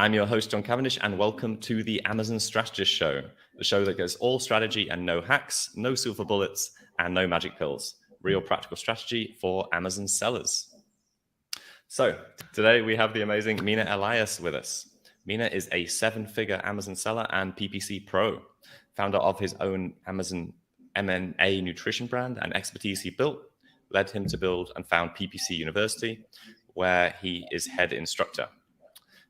I'm your host, John Cavendish, and welcome to the Amazon Strategist Show, the show that goes all strategy and no hacks, no silver bullets, and no magic pills. Real practical strategy for Amazon sellers. So today we have the amazing Mina Elias with us. Mina is a 7-figure Amazon seller and PPC pro, founder of his own Amazon M&A nutrition brand, and expertise he built led him to build and found PPC University, where he is head instructor.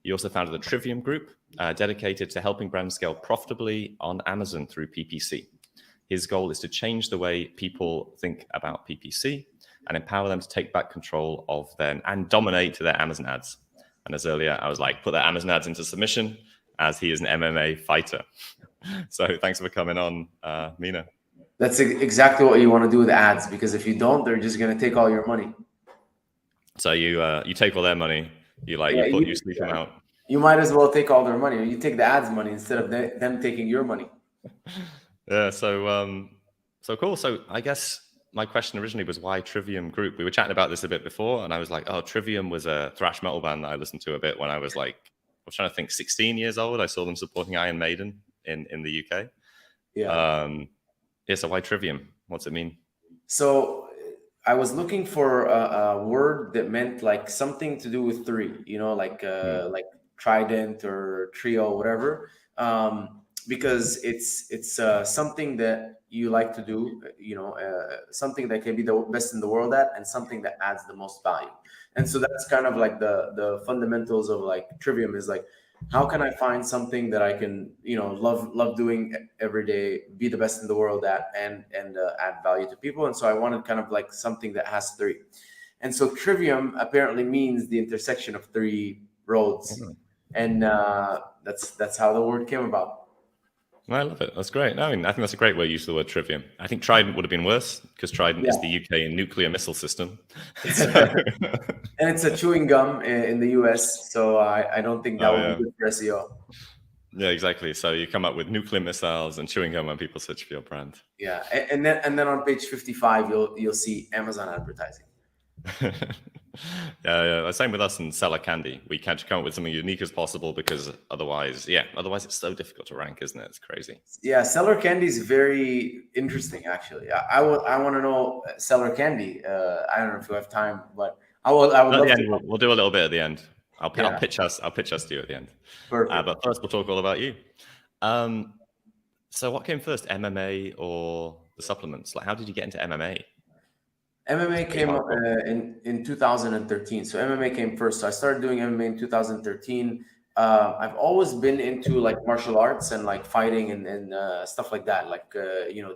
He also founded the Trivium group, dedicated to helping brands scale profitably on Amazon through PPC. His goal is to change the way people think about PPC and empower them to take back control of them and dominate their Amazon ads. And as earlier, I was like, put their Amazon ads into submission, as he is an MMA fighter. So thanks for coming on, Mina. That's exactly what you want to do with ads, because if you don't, they're just going to take all your money. So you take all their money, you sleep them out. You might as well take all their money, or you take the ads money instead of them taking your money. Yeah, so cool. So I guess my question originally was, why Trivium Group? We were chatting about this a bit before, and I was like, oh, Trivium was a thrash metal band that I listened to a bit when I was trying to think, 16 years old. I saw them supporting Iron Maiden in the UK. Yeah. So why Trivium? What's it mean? So I was looking for a word that meant like something to do with three, like trident or trio, whatever. Because it's something that you like to do, something that can be the best in the world at, and something that adds the most value. And so that's kind of like the fundamentals of like Trivium is like, how can I find something that I can, love doing every day, be the best in the world at, and add value to people. And so I wanted kind of like something that has three. And so Trivium apparently means the intersection of three roads. Mm-hmm. And that's how the word came about. I love it. That's great. I think that's a great way to use the word Trivium. I think Trident would have been worse, because Trident is the UK nuclear missile system. And it's a chewing gum in the US, so I don't think that would be good for SEO. Yeah, exactly. So you come up with nuclear missiles and chewing gum when people search for your brand. Yeah, and then on page 55, you'll see Amazon advertising. Yeah. Same with us in seller candy. We can't come up with something unique as possible, because otherwise it's so difficult to rank, isn't it? It's crazy. Yeah, seller candy is very interesting, actually. I want to know seller candy. I don't know if you have time, but I would love to. We'll do a little bit at the end. I'll pitch us to you at the end. Perfect. But first, we'll talk all about you. So what came first, MMA or the supplements? Like, how did you get into MMA? MMA came up in 2013. So MMA came first. So I started doing MMA in 2013. I've always been into like martial arts and like fighting and stuff like that. Like,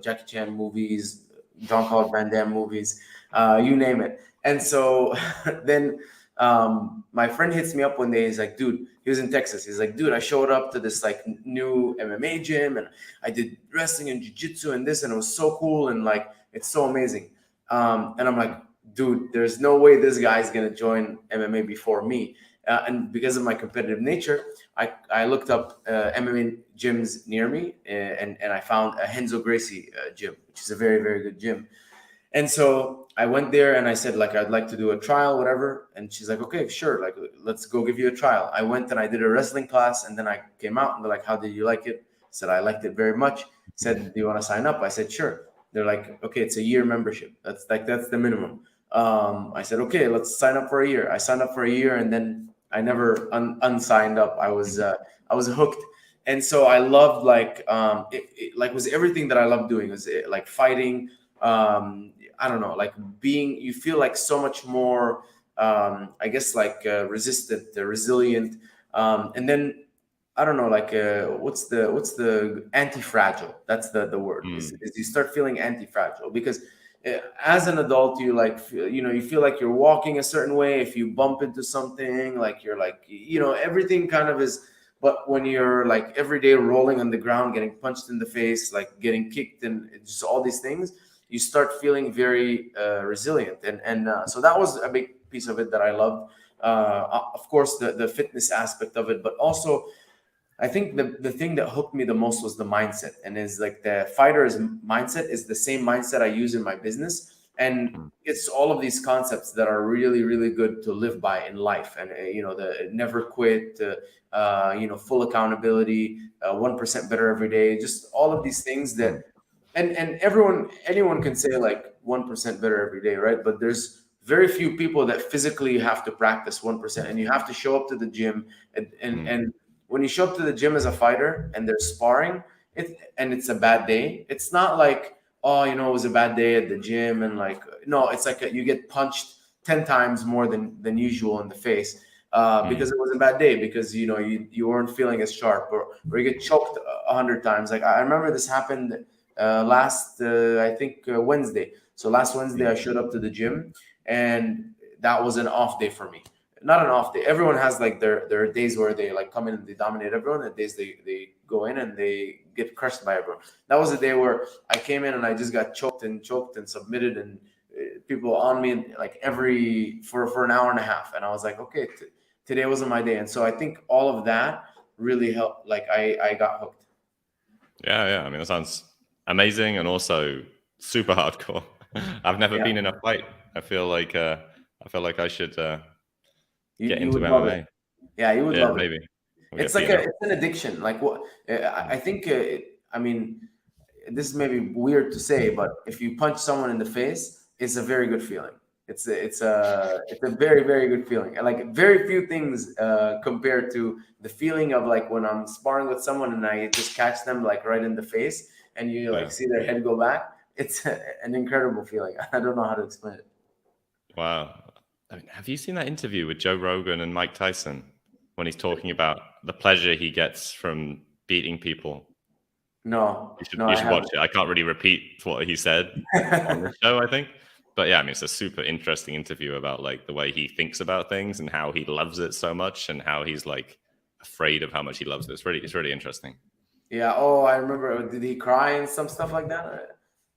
Jackie Chan movies, Jean-Claude Van Damme movies, you name it. And so then my friend hits me up one day. He's like, dude, he was in Texas. He's like, dude, I showed up to this like new MMA gym, and I did wrestling and jiu-jitsu and this, and it was so cool. And like, it's so amazing. And I'm like, dude, there's no way this guy's going to join MMA before me. And because of my competitive nature, I looked up MMA gyms near me, and I found a Renzo Gracie gym, which is a very, very good gym. And so I went there and I said, like, I'd like to do a trial, whatever. And she's like, okay, sure. Like, let's go give you a trial. I went and I did a wrestling class, and then I came out and they're like, how did you like it? I said, I liked it very much. Said, do you want to sign up? I said, sure. They're like, okay, it's a year membership. That's the minimum. I said, okay, let's sign up for a year. I signed up for a year, and then I never unsigned up. I was hooked. And so I loved it was everything that I loved doing. It was like fighting. I don't know, like you feel like so much more, resistant, resilient. And then, I don't know, like what's the anti-fragile? That's the word. Is you start feeling anti-fragile, because as an adult, you you feel like you're walking a certain way. If you bump into something, like you're like, everything kind of is. But when you're like every day rolling on the ground, getting punched in the face, like getting kicked, and just all these things, you start feeling very resilient. And so that was a big piece of it that I loved. Of course, the fitness aspect of it, but also, I think the thing that hooked me the most was the mindset, and is like the fighter's mindset is the same mindset I use in my business. And it's all of these concepts that are really, really good to live by in life. And, the never quit, full accountability, 1% better every day, just all of these things that, and anyone can say like 1% better every day, right? But there's very few people that physically have to practice 1%, and you have to show up to the gym. And when you show up to the gym as a fighter and they're sparring, it's a bad day, it's not like, oh, it was a bad day at the gym, and like, no, it's like you get punched 10 times more than usual in the face, because it was a bad day, because you weren't feeling as sharp, or you get choked 100 times. Like, I remember this happened last I think Wednesday. So last Wednesday I showed up to the gym, and that was an off day for me. Not an off day. Everyone has like their days where they like come in and they dominate everyone, and days they go in and they get crushed by everyone. That was a day where I came in and I just got choked and submitted, and people on me like for an hour and a half. And I was like, okay, today wasn't my day. And so I think all of that really helped. Like I got hooked. Yeah. I mean, that sounds amazing, and also super hardcore. I've never been in a fight. I feel like I should get into would love MMA. it. Yeah, you would love maybe. it. It's like it's an addiction. Like what I think. I mean, this is maybe weird to say, but if you punch someone in the face, it's a very good feeling. It's a very, very good feeling. And like very few things compared to the feeling of like when I'm sparring with someone and I just catch them like right in the face, and you like see their head go back. It's an incredible feeling. I don't know how to explain it. Wow. I mean, have you seen that interview with Joe Rogan and Mike Tyson when he's talking about the pleasure he gets from beating people? No, you should watch it. I can't really repeat what he said on the show, I think. But yeah, I mean, it's a super interesting interview about like the way he thinks about things and how he loves it so much, and how he's like afraid of how much he loves it. It's really interesting. Yeah. Oh, I remember. Did he cry and some stuff like that?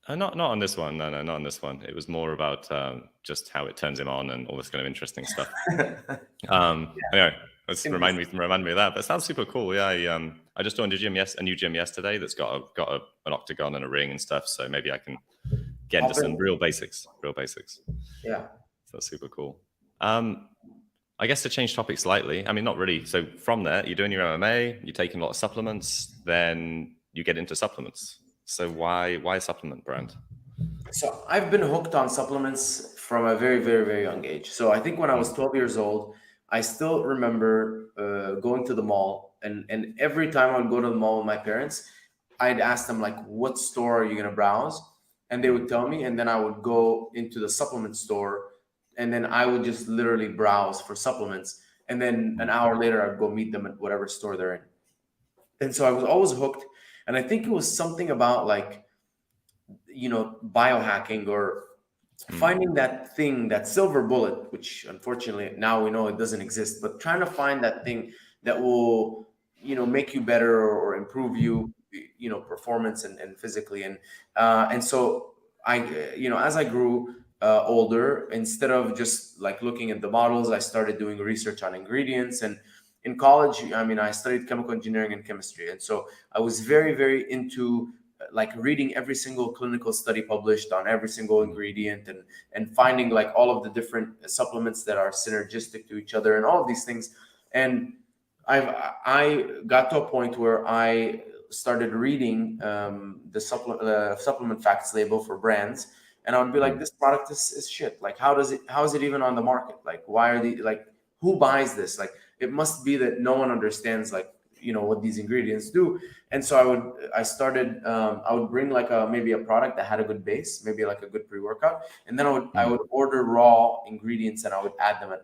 Not on this one. No, not on this one. It was more about just how it turns him on and all this kind of interesting stuff. Anyway, let's remind me of that. But it sounds super cool. Yeah, I just joined a new gym yesterday that's got an octagon and a ring and stuff. So maybe I can get into some real basics. Yeah, so that's super cool. I guess to change topics slightly. I mean, not really. So from there, you're doing your MMA, you're taking a lot of supplements, then you get into supplements. So why a supplement brand? So I've been hooked on supplements from a very, very, very young age. So I think when I was 12 years old, I still remember going to the mall, and every time I would go to the mall with my parents, I'd ask them like, what store are you going to browse? And they would tell me, and then I would go into the supplement store, and then I would just literally browse for supplements. And then an hour later, I'd go meet them at whatever store they're in. And so I was always hooked. And I think it was something about like, biohacking, or finding that thing, that silver bullet, which unfortunately now we know it doesn't exist, but trying to find that thing that will, make you better, or improve you, performance and physically. And so I, as I grew older, instead of just like looking at the models, I started doing research on ingredients. And in college, I mean, I studied chemical engineering and chemistry. And so I was very, very into like reading every single clinical study published on every single ingredient, and finding like all of the different supplements that are synergistic to each other and all of these things. And I got to a point where I started reading the supplement facts label for brands, and I would be like, this product is shit. Like, how is it even on the market? Like, why are they like, who buys this? Like, it must be that no one understands like, what these ingredients do. And so I would bring like maybe a product that had a good base, maybe like a good pre-workout, and then I would order raw ingredients, and I would add them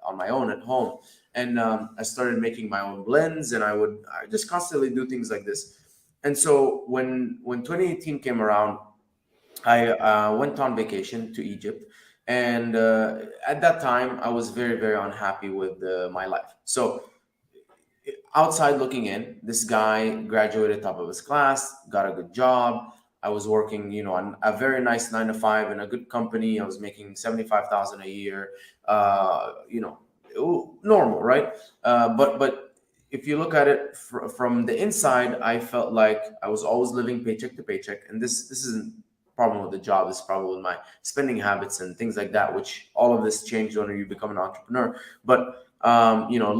on my own at home. And I started making my own blends, and I just constantly do things like this. And so when 2018 came around, I went on vacation to Egypt. And at that time, I was very, very unhappy with my life. So outside looking in, this guy graduated top of his class, got a good job. I was working, on a very nice 9 to 5 in a good company. I was making 75,000 a year. Normal, right? But if you look at it from the inside, I felt like I was always living paycheck to paycheck, and this isn't problem with the job. This is a problem with my spending habits and things like that, which all of this changed when you become an entrepreneur. But,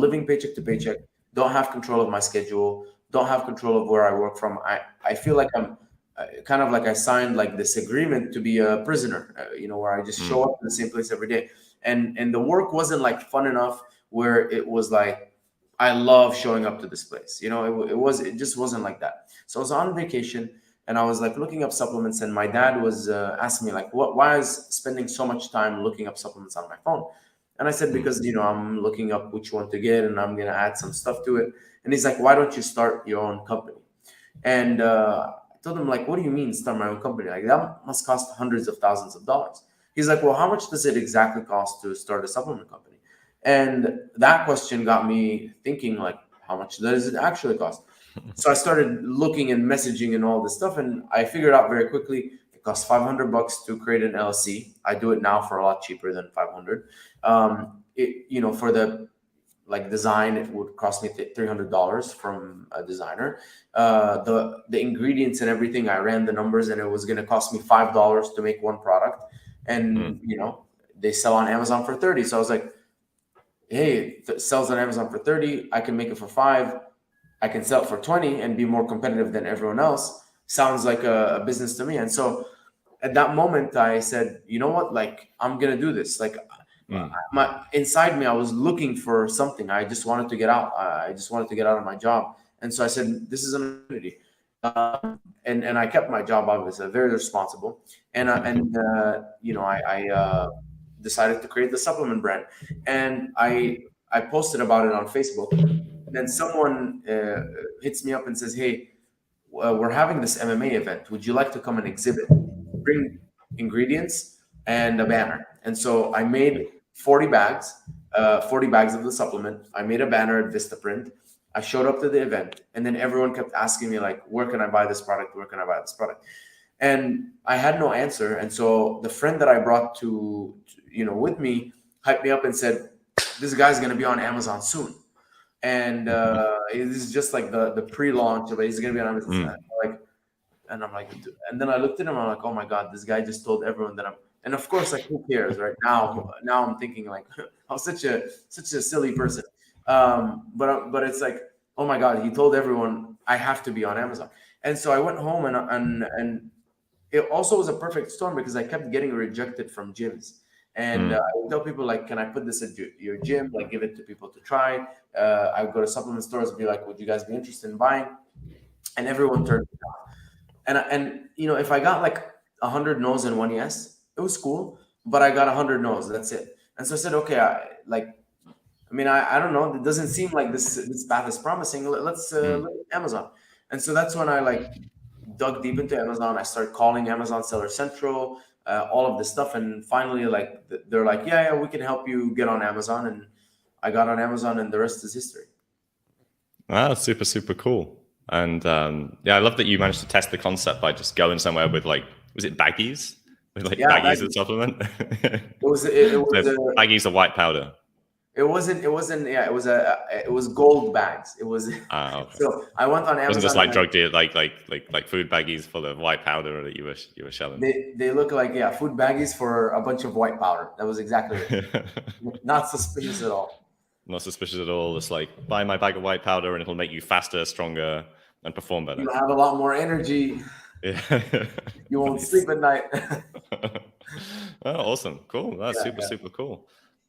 living paycheck to paycheck, don't have control of my schedule, don't have control of where I work from. I feel like I'm kind of like I signed like this agreement to be a prisoner, where I just show up in the same place every day. And the work wasn't like fun enough where it was like, I love showing up to this place. It just wasn't like that. So I was on vacation and I was like looking up supplements, and my dad was asking me like, why is spending so much time looking up supplements on my phone? And I said, because, I'm looking up which one to get and I'm going to add some stuff to it. And he's like, why don't you start your own company? And I told him, like, what do you mean start my own company? Like, that must cost hundreds of thousands of dollars. He's like, well, how much does it exactly cost to start a supplement company? And that question got me thinking, like, how much does it actually cost? So I started looking and messaging and all this stuff. And I figured out very quickly, it costs $500 to create an LLC. I do it now for a lot cheaper than 500. For the design, it would cost me $300 from a designer. The ingredients and everything, I ran the numbers, and it was going to cost me $5 to make one product. And they sell on Amazon for $30. So I was like, hey, it sells on Amazon for $30. I can make it for $5. I can sell it for $20 and be more competitive than everyone else. Sounds like a business to me. And so at that moment, I said, you know what? Like, I'm gonna do this. Like, inside me, I was looking for something. I just wanted to get out. I just wanted to get out of my job. And so I said, this is an opportunity. And I kept my job, obviously, very responsible. And I decided to create the supplement brand. And I posted about it on Facebook. And then someone hits me up and says, hey, we're having this MMA event. Would you like to come and exhibit? Bring ingredients and a banner. And so I made 40 bags of the supplement. I made a banner at Vistaprint. I showed up to the event, and then everyone kept asking me, like, where can I buy this product? Where can I buy this product? And I had no answer. And so the friend that I brought with me hyped me up and said, this guy's going to be on Amazon soon. And this is just like the pre-launch of it. He's going to be on Amazon. And I'm like, and then I looked at him, I'm like, oh my God, this guy just told everyone that and of course, like, who cares, right? Now I'm thinking, like, I'm such a silly person. But it's like, oh my God, he told everyone I have to be on Amazon. And so I went home, and it also was a perfect storm because I kept getting rejected from gyms. And I would tell people, like, can I put this at your gym? Like, give it to people to try. I would go to supplement stores and be like, would you guys be interested in buying? And everyone turned it down. And if I got like 100 no's and 1 yes, it was cool. But I got 100 no's. That's it. And so I said, okay, I don't know. It doesn't seem like this path is promising. Let's look at Amazon. And so that's when I dug deep into Amazon. I started calling Amazon Seller Central, all of this stuff. And finally, they're like, yeah, we can help you get on Amazon. And I got on Amazon, and the rest is history. Wow, super, super cool. And I love that you managed to test the concept by just going somewhere with was it baggies? With baggies of supplement? It was baggies of white powder. It wasn't. Yeah, it was gold bags. It was. Okay. So I went on Amazon. It wasn't just like drug deal, like food baggies full of white powder that you were selling. They look like food baggies for a bunch of white powder. That was exactly it. Not suspicious at all. Not suspicious at all. It's like, buy my bag of white powder and it'll make you faster, stronger, and perform better. You'll have a lot more energy. Yeah. You won't sleep at night. Oh, awesome. Cool. That's super cool.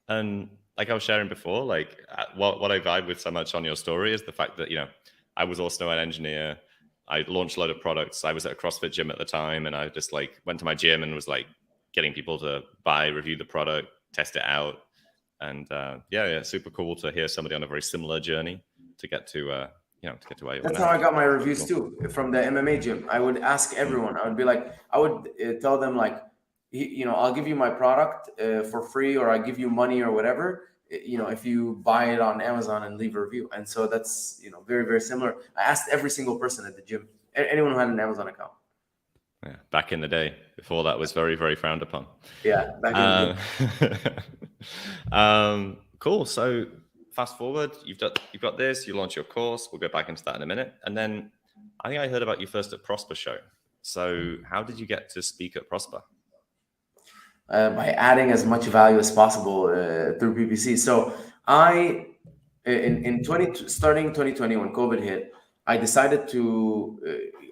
And like I was sharing before, what I vibe with so much on your story is the fact that, I was also an engineer. I launched a load of products. I was at a CrossFit gym at the time, and I just went to my gym and was getting people to buy, review the product, test it out. And super cool to hear somebody on a very similar journey to get to where you That's how I got my reviews too, from the MMA gym. I would ask everyone. I would be like, I would tell them I'll give you my product for free, or I give you money or whatever, if you buy it on Amazon and leave a review. And so that's, very, very similar. I asked every single person at the gym, anyone who had an Amazon account. Yeah, back in the day, before that was very, very frowned upon. Yeah, back in the day. Cool. So fast forward, you've got this, you launch your course. We'll go back into that in a minute. And then I think I heard about you first at Prosper Show. So how did you get to speak at Prosper? By adding as much value as possible through PPC. So starting 2020 when COVID hit, I decided to.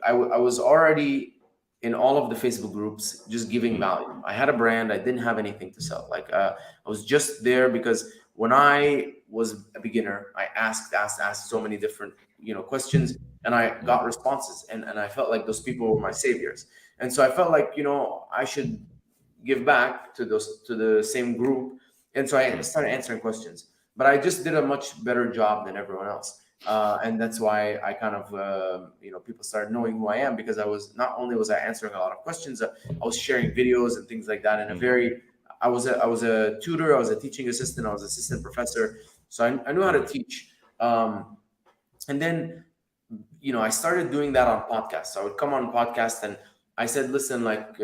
I was already in all of the Facebook groups, just giving value. I had a brand. I didn't have anything to sell. Like I was just there because when I was a beginner, I asked so many different questions, and I got responses, and I felt like those people were my saviors. And so I felt like I should give back to the same group, and so I started answering questions. But I just did a much better job than everyone else, and that's why I kind of people started knowing who I am, because not only was I answering a lot of questions, I was sharing videos and things like that in a very. I was a tutor, I was a teaching assistant, I was assistant professor, so I knew how to teach. And then I started doing that on podcasts. So I would come on podcast and I said, listen, like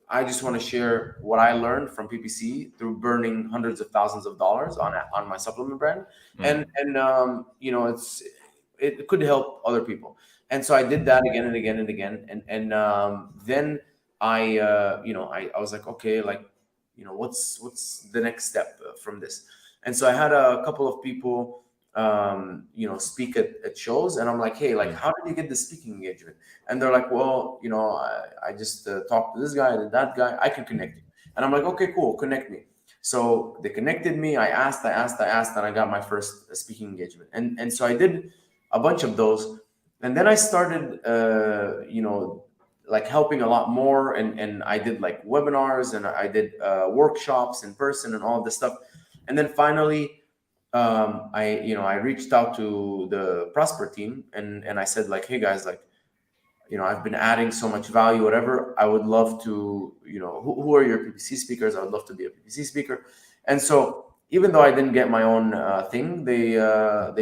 I just want to share what I learned from PPC through burning hundreds of thousands of dollars on my supplement brand, and it could help other people. And so I did that again and again and again, and then I I was like, okay, like what's the next step from this? And so I had a couple of people speak at shows, and I'm like, hey, like, how did you get the speaking engagement? And they're like, well, I just talked to this guy, to that guy, I can connect you. And I'm like, okay, cool, connect me. So they connected me. I asked, and I got my first speaking engagement. And so I did a bunch of those, and then I started, like helping a lot more, and I did like webinars, and I did workshops in person and all this stuff. And then finally, I reached out to the Prosper team, and I said, like, hey guys, like, I've been adding so much value, whatever. I would love to, who are your PPC speakers? I would love to be a PPC speaker. And so even though I didn't get my own thing, they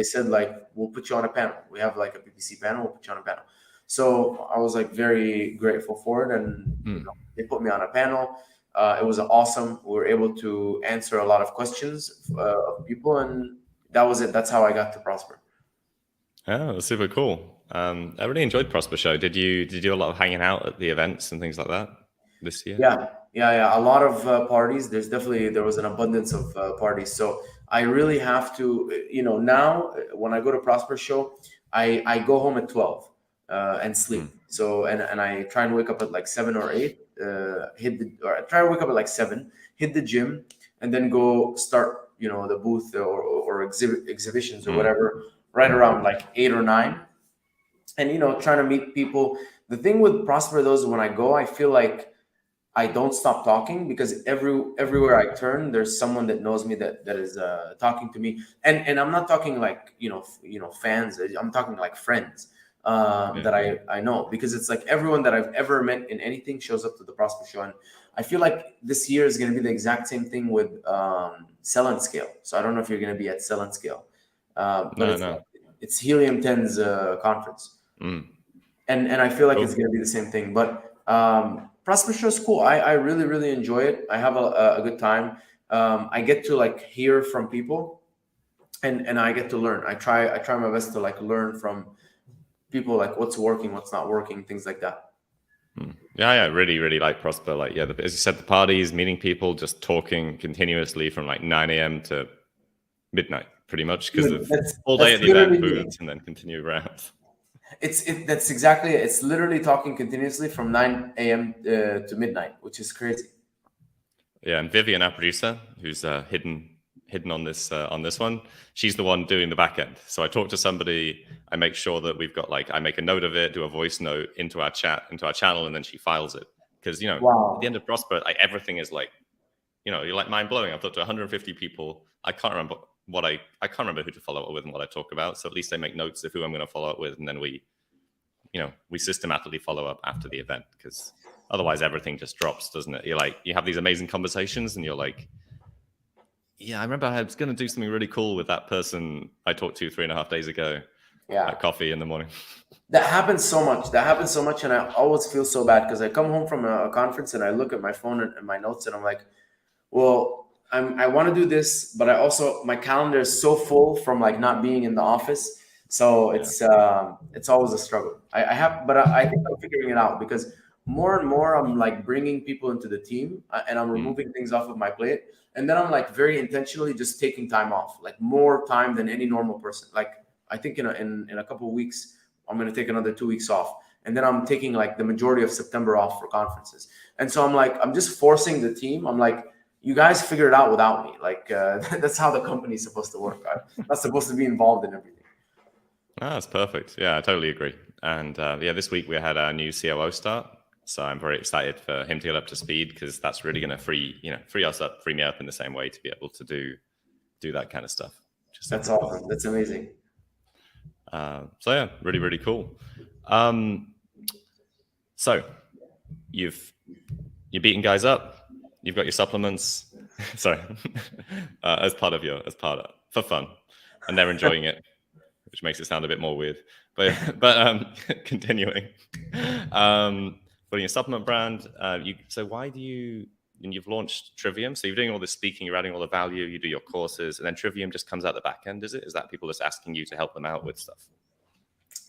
said, like, we'll put you on a panel. We have like a PPC panel. We'll put you on a panel. So I was like very grateful for it, and they put me on a panel. It was awesome. We were able to answer a lot of questions of people, and that was it. That's how I got to Prosper. Oh, that's super cool. I really enjoyed Prosper Show. Did you do a lot of hanging out at the events and things like that this year? Yeah. A lot of parties. There was an abundance of parties. So I really have to, now when I go to Prosper Show, I go home at 12 and sleep. So and I try and wake up at like 7 or 8. I try to wake up at like 7, hit the gym, and then go start the booth or exhibitions or whatever right around like 8 or 9, and trying to meet people. The thing with Prosper, though, is when I go, I feel like I don't stop talking, because everywhere I turn, there's someone that knows me that is talking to me, and I'm not talking like fans. I'm talking like friends that I know, because it's like everyone that I've ever met in anything shows up to the Prosper Show, and I feel like this year is going to be the exact same thing with Sell and Scale. So I don't know if you're going to be at Sell and Scale, but it's Helium 10's conference, and I feel like it's going to be the same thing, but. Prosper Show is cool. I really, really enjoy it. I have a good time. I get to like hear from people, and I get to learn. I try my best to like learn from people, like what's working, what's not working, things like that. Yeah, I really, really like Prosper. Like, as you said, the parties, meeting people, just talking continuously from like 9 a.m. to midnight, pretty much, because all day at the event booths and then continue around. That's exactly it. It's literally talking continuously from 9 a.m. To midnight, which is crazy. Yeah, and Vivian, our producer, who's hidden on this one, she's the one doing the back end. So I talk to somebody, I make sure that we've got I make a note of it, do a voice note into our channel, and then she files it. Because at the end of Prosper, like everything is like, you're like mind blowing. I've talked to 150 people. I can't remember who to follow up with and what I talk about. So at least I make notes of who I'm going to follow up with, and then we systematically follow up after the event, because otherwise everything just drops, doesn't it? You have these amazing conversations, and you're like, yeah, I remember I was going to do something really cool with that person I talked to 3.5 days ago. Yeah, at coffee in the morning. That happens so much, and I always feel so bad, because I come home from a conference and I look at my phone and my notes, and I'm like, well, I want to do this, but my calendar is so full from like not being in the office So it's always a struggle. I think I'm figuring it out because more and more I'm like bringing people into the team and I'm removing things off of my plate, and then I'm like very intentionally just taking time off, like more time than any normal person. Like I think in a couple of weeks I'm gonna take another 2 weeks off, and then I'm taking like the majority of September off for conferences. And so I'm just forcing the team. I'm like, you guys figure it out without me. Like that's how the company is supposed to work. I'm not supposed to be involved in everything. Ah, that's perfect. Yeah, I totally agree. And this week we had our new COO start, so I'm very excited for him to get up to speed because that's really going to free me up in the same way to be able to do that kind of stuff. That's awesome. Cool. That's amazing. So yeah, really, really cool. So you're beating guys up. You've got your supplements. Sorry, for fun, and they're enjoying it, which makes it sound a bit more weird. But continuing, building a supplement brand. You've launched Trivium, so you're doing all this speaking, you're adding all the value, you do your courses, and then Trivium just comes out the back end, is it? Is that people just asking you to help them out with stuff?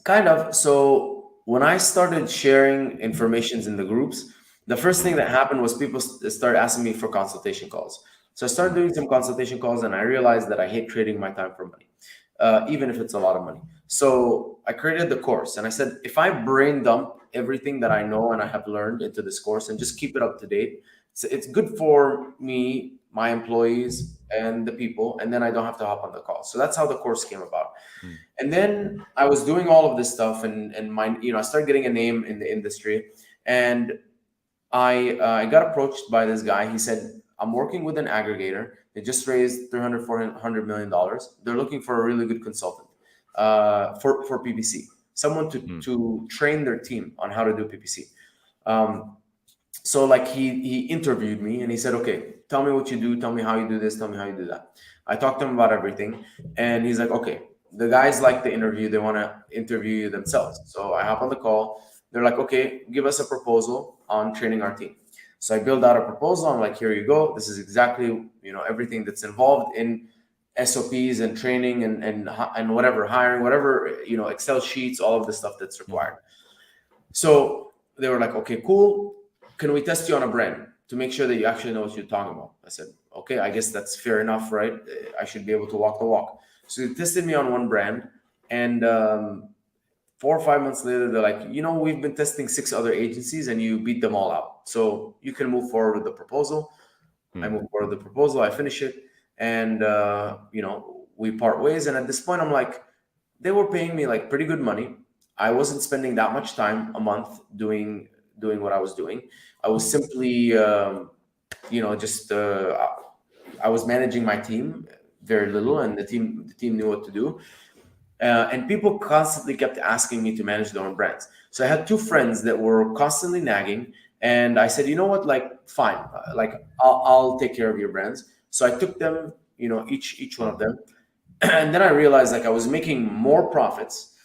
Kind of. So when I started sharing informations in the groups, the first thing that happened was people started asking me for consultation calls. So I started doing some consultation calls, and I realized that I hate trading my time for money, even if it's a lot of money. So I created the course, and I said, if I brain dump everything that I know and I have learned into this course and just keep it up to date, it's good for me, my employees, and the people, and then I don't have to hop on the call. So that's how the course came about. And then I was doing all of this stuff, and I started getting a name in the industry, and I got approached by this guy. He said, I'm working with an aggregator. They just raised $300-400 million. They're looking for a really good consultant for PPC, someone to train their team on how to do PPC. So like he interviewed me, and he said, okay, tell me what you do. Tell me how you do this. Tell me how you do that. I talked to him about everything, and he's like, okay, the guys like the interview. They want to interview you themselves. So I hop on the call. They're like, okay, give us a proposal on training our team. So I build out a proposal. I'm like, here you go. This is exactly, everything that's involved in SOPs and training and whatever, hiring, whatever, Excel sheets, all of the stuff that's required. So they were like, okay, cool. Can we test you on a brand to make sure that you actually know what you're talking about? I said, okay, I guess that's fair enough, right? I should be able to walk the walk. So they tested me on one brand, and 4 or 5 months later, they're like, we've been testing 6 other agencies and you beat them all out. So you can move forward with the proposal. I move forward with the proposal, I finish it, and we part ways. And at this point, I'm like, they were paying me like pretty good money. I wasn't spending that much time a month doing what I was doing. I was simply, I was managing my team very little, and the team knew what to do. And people constantly kept asking me to manage their own brands. So I had 2 friends that were constantly nagging, and I said, you know what, like, fine, like I'll take care of your brands. So I took them, each one of them, and then I realized like I was making more profits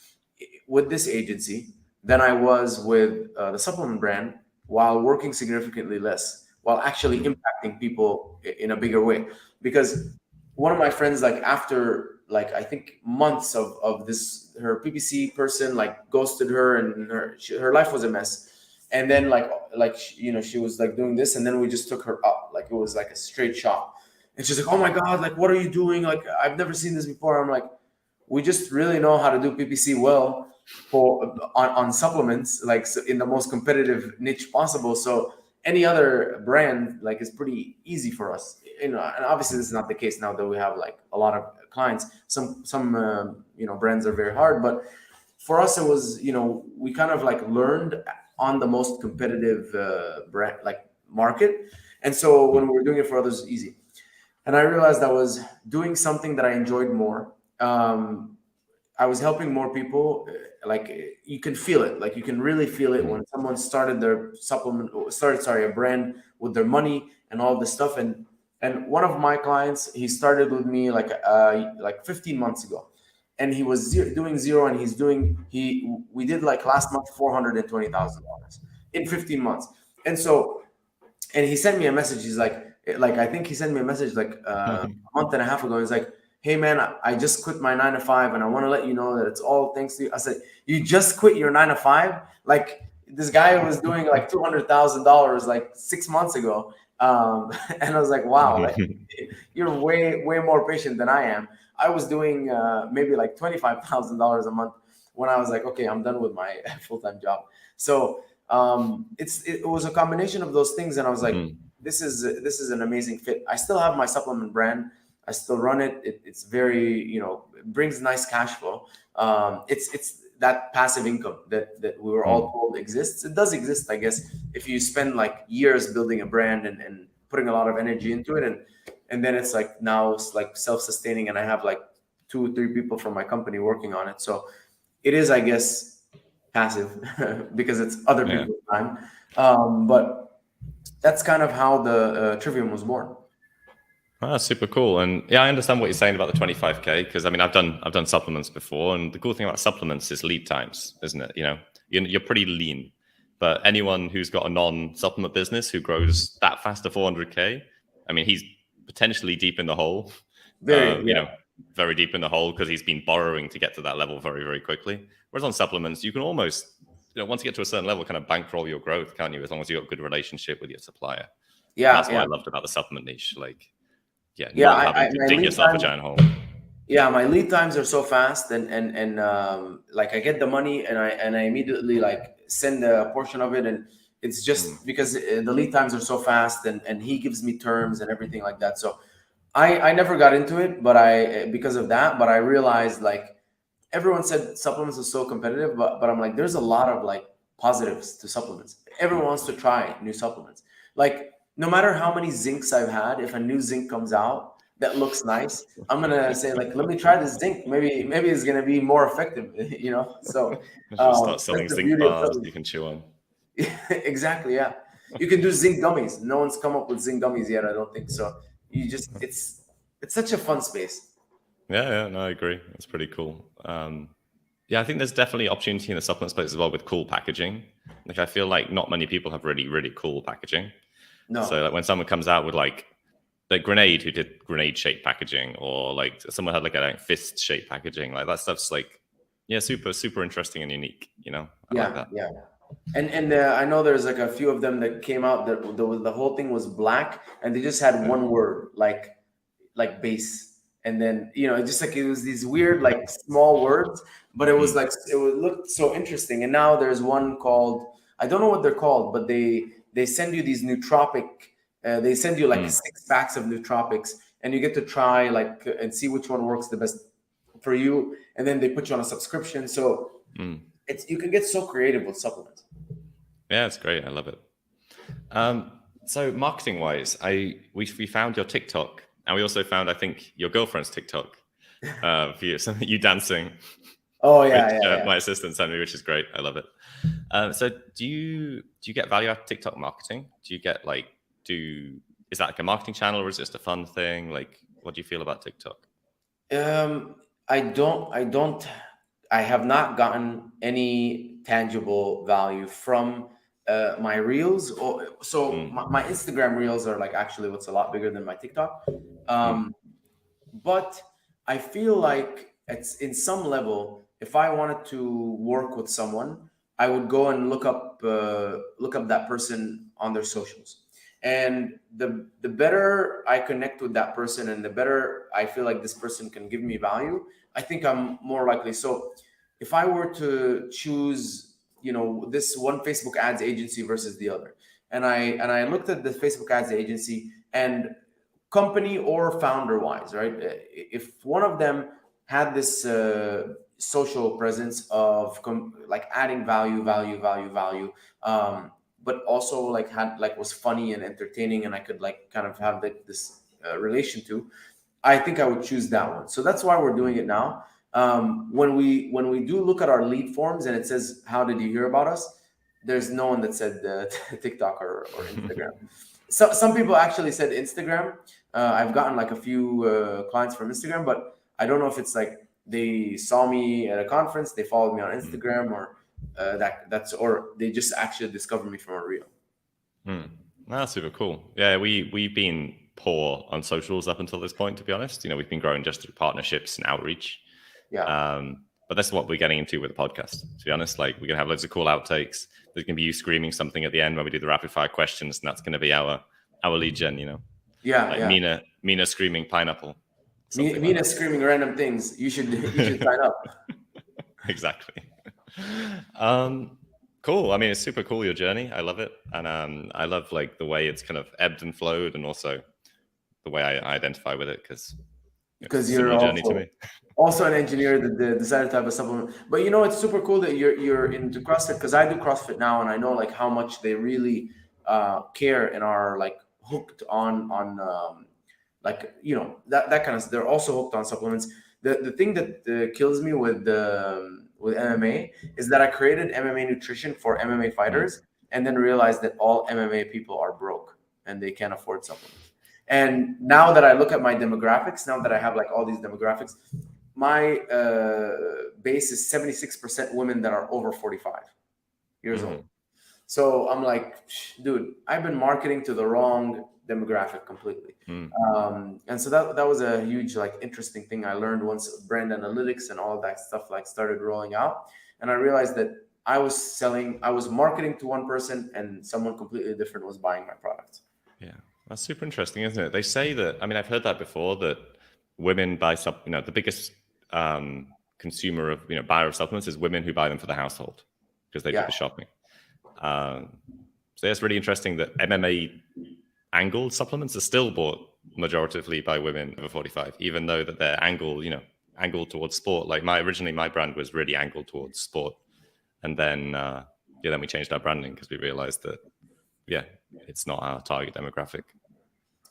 with this agency than I was with the supplement brand, while working significantly less, while actually impacting people in a bigger way. Because one of my friends, like after like I think months of this, her PPC person like ghosted her, and her life was a mess. And then she was like doing this, and then we just took her up, like it was like a straight shot. And she's like, oh my God, like what are you doing? Like I've never seen this before. I'm like, we just really know how to do PPC well on supplements, like in the most competitive niche possible. So any other brand like is pretty easy for us, and obviously this is not the case now that we have like a lot of clients. Some brands are very hard, but for us it was, we kind of like learned on the most competitive brand like market. And so when we were doing it for others, easy. And I realized I was doing something that I enjoyed more. I was helping more people. Like you can feel it. Like you can really feel it when someone started a brand with their money and all this stuff. And one of my clients, he started with me like 15 months ago, and he was doing zero, and we did like last month $420,000 in 15 months. And he sent me a message. He's like I think he sent me a message like a month and a half ago. He's like, hey man, I just quit my 9 to 5 and I want to let you know that it's all thanks to you. I said, you just quit your 9 to 5? Like this guy was doing like $200,000 like 6 months ago. And I was like, wow, like, you're way more patient than I am. I was doing maybe like $25,000 a month when I was like, okay, I'm done with my full-time job. So it was a combination of those things, and I was like, this is an amazing fit. I still have my supplement brand. I still run it. It's very, it brings nice cash flow. It's that passive income that we were all told exists. It does exist, I guess, if you spend like years building a brand and putting a lot of energy into it, and then it's like now it's like self-sustaining, and I have like 2 or 3 people from my company working on it. So it is, I guess, passive because it's other people's time. But that's kind of how the Trivium was born. Ah, super cool. And yeah, I understand what you're saying about the 25K, because I mean, I've done supplements before, and the cool thing about supplements is lead times, isn't it? You're pretty lean, but anyone who's got a non-supplement business who grows that fast to 400K, I mean, he's potentially deep in the hole. Very deep in the hole, because he's been borrowing to get to that level very, very quickly. Whereas on supplements, you can almost, once you get to a certain level, kind of bankroll your growth, can't you? As long as you've got a good relationship with your supplier. Yeah, and that's what I loved about the supplement niche. Like, not having to dig yourself a giant hole. Yeah, my lead times are so fast, and like I get the money and I immediately like send a portion of it, and it's just because the lead times are so fast, and he gives me terms and everything like that. So I never got into it, but because of that, but I realized like everyone said supplements are so competitive, but I'm like, there's a lot of like positives to supplements. Everyone wants to try new supplements. Like no matter how many zincs I've had, if a new zinc comes out that looks nice, I'm gonna say like, let me try this zinc. Maybe it's gonna be more effective, So just start selling zinc bars you can chew on. Exactly, yeah. You can do zinc gummies. No one's come up with zinc gummies yet, I don't think so. It's such a fun space. Yeah, no, I agree. That's pretty cool. Yeah, I think there's definitely opportunity in the supplement space as well with cool packaging. Like I feel like not many people have really, really cool packaging. No. So like when someone comes out with like Grenade, who did grenade shaped packaging, or like someone had like a fist shaped packaging, like that stuff's like, super, super interesting and unique. I like that. Yeah. And I know there's like a few of them that came out that the whole thing was black, and they just had one word like base, and then it just like it was these weird like small words, but it was like it would look so interesting. And now there's one called, I don't know what they're called, but they send you these nootropic. They send you like 6 packs of nootropics, and you get to try like and see which one works the best for you, and then they put you on a subscription. So you can get so creative with supplements. Yeah, it's great. I love it. So marketing wise, we found your TikTok, and we also found, I think, your girlfriend's TikTok for you dancing. Oh yeah, my assistant sent me, which is great. I love it. So do you get value out of TikTok marketing? Do you get like is that like a marketing channel, or is it just a fun thing? Like, what do you feel about TikTok? I have not gotten any tangible value from my reels. My Instagram reels are like actually what's a lot bigger than my TikTok. But I feel like it's in some level, if I wanted to work with someone, I would go and look up that person on their socials. And the better I connect with that person, and the better I feel like this person can give me value, I think I'm more likely. So if I were to choose, this one Facebook ads agency versus the other, and I looked at the Facebook ads agency, and company or founder wise, right? If one of them had this social presence of like adding value, but also like was funny and entertaining, and I could like kind of have this relation to, I think I would choose that one. So that's why we're doing it now. When we do look at our lead forms and it says, how did you hear about us? There's no one that said TikTok or Instagram. So some people actually said Instagram. I've gotten like a few clients from Instagram, but I don't know if it's like they saw me at a conference, they followed me on Instagram, or or they just actually discovered me from a reel. That's super cool. Yeah, we've been poor on socials up until this point, to be honest. We've been growing just through partnerships and outreach. But that's what we're getting into with the podcast, to be honest. Like, we're going to have loads of cool outtakes. There's going to be you screaming something at the end when we do the rapid fire questions, and that's going to be our lead gen, Mina screaming pineapple. Mina screaming random things. You should sign up. Exactly. Cool. I mean, it's super cool, your journey. I love it. And I love like the way it's kind of ebbed and flowed, and also the way I identify with it, because you're also an engineer that decided to have a supplement. But it's super cool that you're into CrossFit, because I do CrossFit now, and I know like how much they really care and are like hooked on that kind of. They're also hooked on supplements. The thing that kills me with MMA is that I created MMA nutrition for MMA fighters, and then realized that all MMA people are broke and they can't afford supplements. And now that I look at my demographics, now that I have like all these demographics, my base is 76% women that are over 45 years old. So I'm like, dude, I've been marketing to the wrong demographic completely. And so that was a huge, like, interesting thing I learned once brand analytics and all of that stuff like started rolling out. And I realized that I was marketing to one person, and someone completely different was buying my products. Yeah, that's super interesting, isn't it? They say that, I mean, I've heard that before, that women buy the biggest consumer of, buyer of supplements is women who buy them for the household, because they do the shopping. So that's really interesting that MMA angled supplements are still bought majoritively by women over 45, even though that they're angled towards sport. Like originally my brand was really angled towards sport. And then, then we changed our branding because we realized that, it's not our target demographic.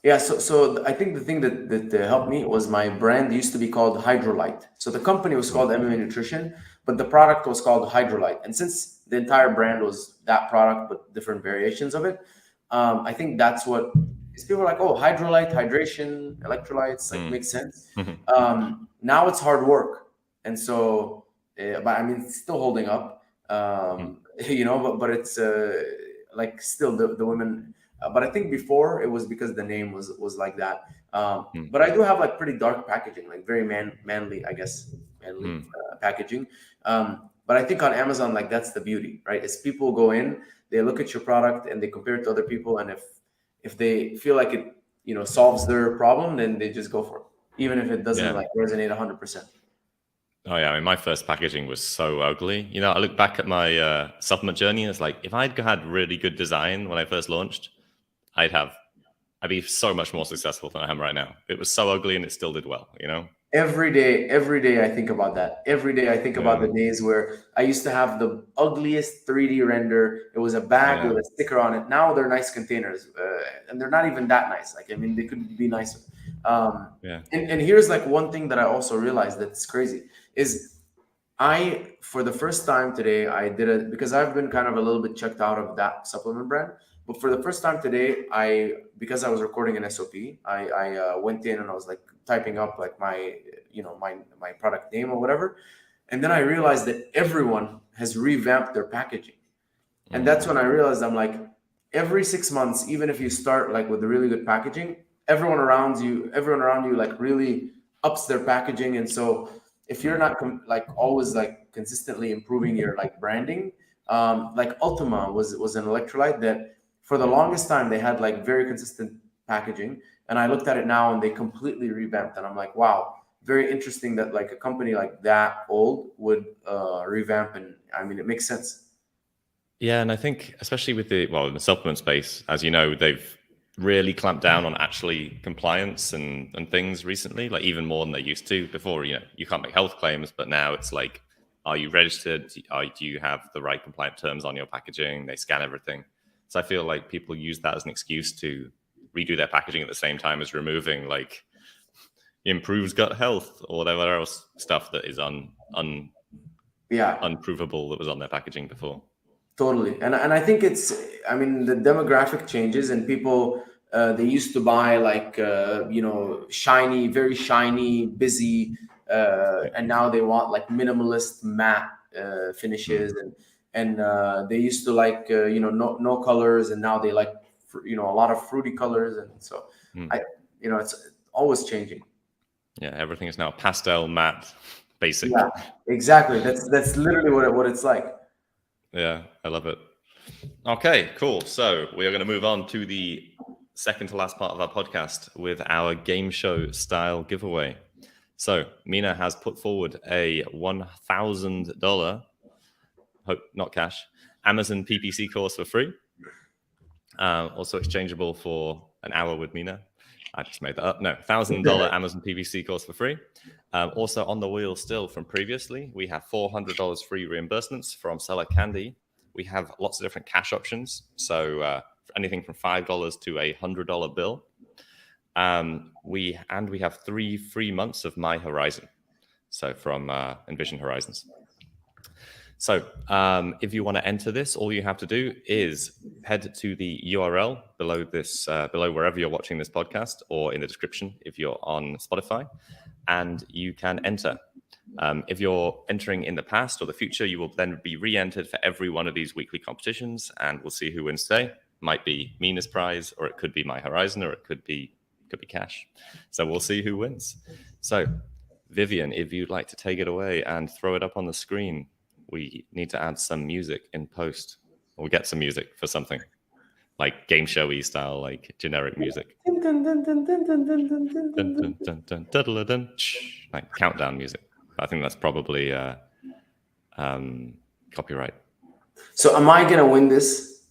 Yeah, so I think the thing that helped me was my brand used to be called Hydrolyte. So the company was called MMA Nutrition, but the product was called Hydrolyte. And since the entire brand was that product, but different variations of it, I think that's what people are like, oh, Hydrolyte, hydration, electrolytes, like makes sense. Now it's hard work. And so, but I mean, it's still holding up, but it's like still the women. But I think before it was because the name was like that. But I do have like pretty dark packaging, like very manly, I guess, packaging. But I think on Amazon, like that's the beauty, right? Is people go in, they look at your product and they compare it to other people, and if they feel like it, solves their problem, then they just go for it, even if it doesn't like resonate 100%. Oh yeah, I mean, my first packaging was so ugly. I look back at my supplement journey, and it's like, if I'd had really good design when I first launched, I'd be so much more successful than I am right now. It was so ugly, and it still did well, Every day I think about that. Every day I think about the days where I used to have the ugliest 3D render. It was a bag with a sticker on it. Now they're nice containers, and they're not even that nice. Like, I mean, they could be nicer. And here's like one thing that I also realized that's crazy is for the first time today, I did it because I've been kind of a little bit checked out of that supplement brand. But for the first time today, because I was recording an SOP, I went in and I was like typing up like my product name or whatever. And then I realized that everyone has revamped their packaging. And that's when I realized, I'm like, every 6 months, even if you start like with a really good packaging, everyone around you like really ups their packaging. And so if you're not like always like consistently improving your like branding, like Ultima was an electrolyte that for the longest time they had like very consistent packaging, and I looked at it now and they completely revamped, and I'm like, wow, very interesting that like a company like that old would revamp. And I mean, it makes sense. Yeah, and I think especially with in the supplement space, as you know, they've really clamped down on actually compliance and things recently, like even more than they used to before. You can't make health claims, but now it's like, are you registered? Do you have the right compliant terms on your packaging? They scan everything. So I feel like people use that as an excuse to redo their packaging at the same time as removing like improves gut health or whatever else stuff that is unprovable that was on their packaging before. Totally. And I think the demographic changes, and people, they used to buy like, shiny, very shiny, busy, and now they want like minimalist matte finishes, and they used to like no colors, and now they like a lot of fruity colors. And so it's always changing. Yeah, everything is now pastel, matte, basic. Yeah, exactly. That's literally what it's like. Yeah, I love it. Okay, cool. So we are going to move on to the second to last part of our podcast with our game show style giveaway. So Mina has put forward a $1,000, hope not cash, Amazon PPC course for free. Also exchangeable for an hour with Mina. I just made that up. No, $1,000 Amazon PPC course for free. Also on the wheel still from previously, we have $400 free reimbursements from Seller Candy. We have lots of different cash options. So anything from $5 to a $100 bill. We have 3 free months of My Horizon. So from Envision Horizons. So if you want to enter this, all you have to do is head to the URL below this, below wherever you're watching this podcast, or in the description if you're on Spotify, and you can enter. If you're entering in the past or the future, you will then be re-entered for every one of these weekly competitions, and we'll see who wins today. Might be Mina's prize, or it could be My Horizon, or it could be cash. So we'll see who wins. So Vivian, if you'd like to take it away and throw it up on the screen. We need to add some music in post. We'll get some music for something like game showy style, like generic music. Like countdown music. I think that's probably copyright. So am I gonna win this?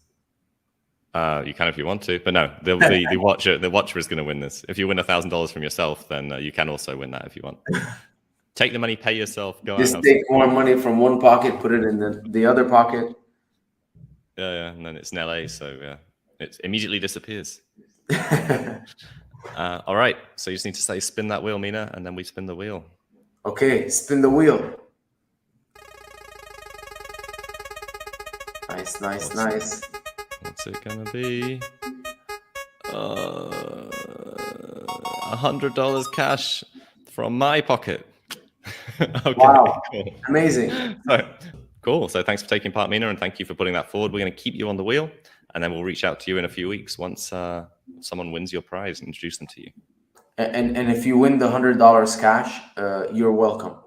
You can if you want to, but no, the watcher is going to win this. If you win $1,000 from yourself, then you can also win that if you want. Take the money, pay yourself. Go Just out. take more money from one pocket, put it in the other pocket. Yeah, and then it's in LA, so yeah, it immediately disappears. All right, so you just need to say spin that wheel, Mina, and then we spin the wheel. Okay, spin the wheel. Nice. What's it gonna be? $100 cash from my pocket. Okay, wow, cool. Amazing. Cool. So thanks for taking part, Mina, and thank you for putting that forward. We're going to keep you on the wheel, and then we'll reach out to you in a few weeks once someone wins your prize and introduce them to you. And if you win the $100 cash, you're welcome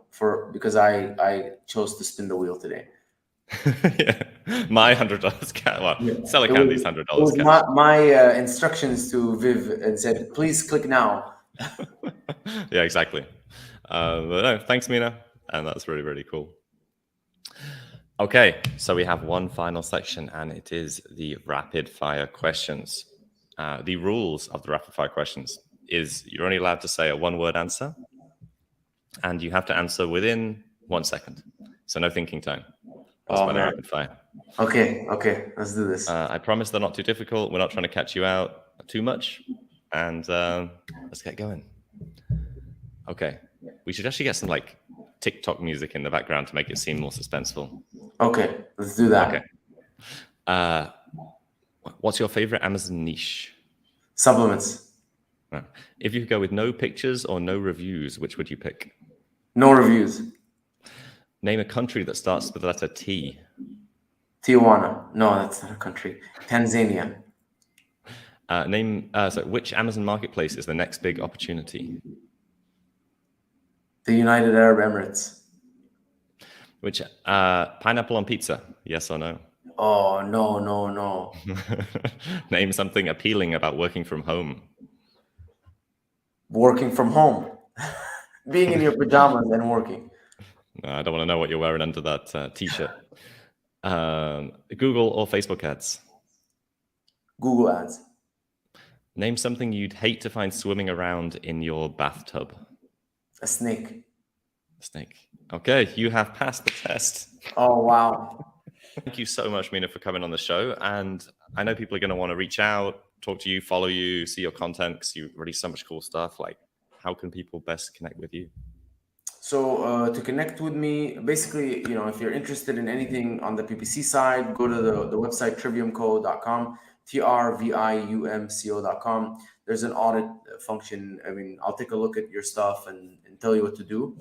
because I chose to spin the wheel today. Yeah, my $100 cash. Well, yeah. Seller Candy's $100 cash. It was my instructions to Viv and said, please click now. Yeah, exactly. But no, thanks, Mina, and that's really, really cool. Okay, so we have one final section, and it is the rapid fire questions. The rules of the rapid fire questions is you're only allowed to say a one-word answer, and you have to answer within 1 second. So no thinking time. That's why they're rapid fire. Okay, let's do this. I promise they're not too difficult. We're not trying to catch you out too much, and let's get going. Okay, we should actually get some like TikTok music in the background to make it seem more suspenseful. Okay, let's do that. Okay. What's your favorite Amazon niche? Supplements. If you could go with no pictures or no reviews, which would you pick? No reviews. Name a country that starts with the letter T. Tijuana. No, that's not a country. Tanzania. Which Amazon marketplace is the next big opportunity? The United Arab Emirates. Which pineapple on pizza? Yes or no? Oh, no. Name something appealing about working from home. Working from home. Being in your pajamas and working. No, I don't want to know what you're wearing under that t-shirt. Google or Facebook ads? Google ads. Name something you'd hate to find swimming around in your bathtub. A snake. Snake. Okay, you have passed the test. Oh, wow. Thank you so much, Mina, for coming on the show. And I know people are going to want to reach out, talk to you, follow you, see your content, because you release so much cool stuff. Like, how can people best connect with you? So to connect with me, basically, if you're interested in anything on the PPC side, go to the website triviumco.com, triumco.com. There's an audit function. I mean, I'll take a look at your stuff and tell you what to do.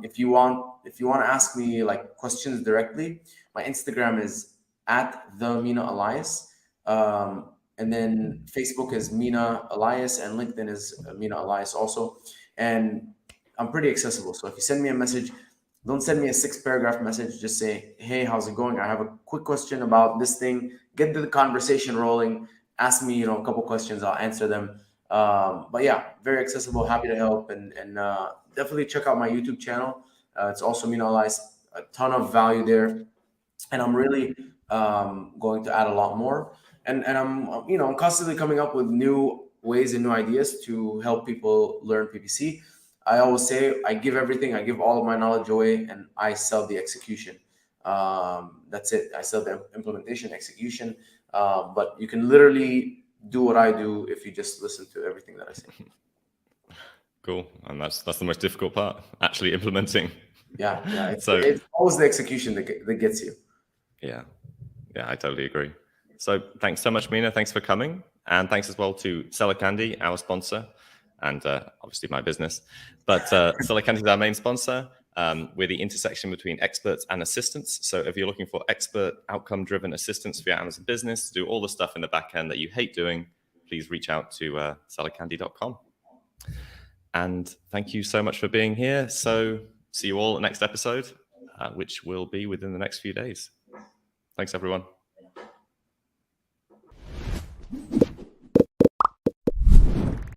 If you want to ask me like questions directly, my Instagram is @the Mina Elias. And then Facebook is Mina Elias, and LinkedIn is Mina Elias also. And I'm pretty accessible. So if you send me a message, don't send me a 6-paragraph message. Just say, hey, how's it going? I have a quick question about this thing. Get the conversation rolling. Ask me, a couple questions. I'll answer them. But yeah, very accessible. Happy to help. And definitely check out my YouTube channel. It's also Mina Elias. A ton of value there. And I'm really going to add a lot more. And I'm constantly coming up with new ways and new ideas to help people learn PPC. I always say I give everything, I give all of my knowledge away, and I sell the execution. That's it. I sell the implementation, execution. But you can literally do what I do if you just listen to everything that I say. Cool. And that's the most difficult part, actually implementing. Yeah. It's always the execution that gets you. Yeah, I totally agree. So thanks so much, Mina. Thanks for coming. And thanks as well to Seller Candy, our sponsor, and obviously my business. But Seller Candy is our main sponsor. We're the intersection between experts and assistants. So if you're looking for expert outcome-driven assistance for your Amazon business, to do all the stuff in the back end that you hate doing, please reach out to sellercandy.com. And thank you so much for being here. So see you all at next episode, which will be within the next few days. Thanks, everyone.